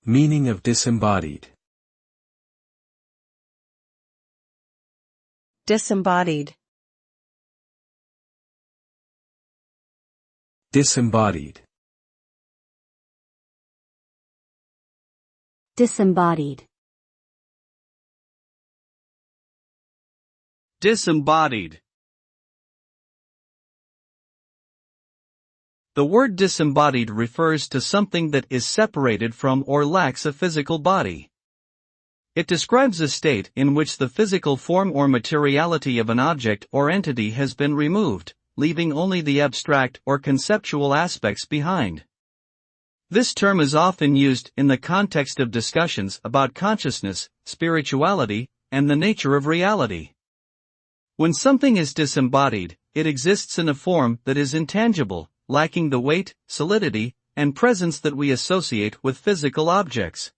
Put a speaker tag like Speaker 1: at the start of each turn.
Speaker 1: Meaning of disembodied.
Speaker 2: Disembodied.
Speaker 1: Disembodied.
Speaker 3: Disembodied.
Speaker 4: Disembodied. The word disembodied refers to something that is separated from or lacks a physical body. It describes a state in which the physical form or materiality of an object or entity has been removed, leaving only the abstract or conceptual aspects behind. This term is often used in the context of discussions about consciousness, spirituality, and the nature of reality. When something is disembodied, it exists in a form that is intangible, lacking the weight, solidity, and presence that we associate with physical objects.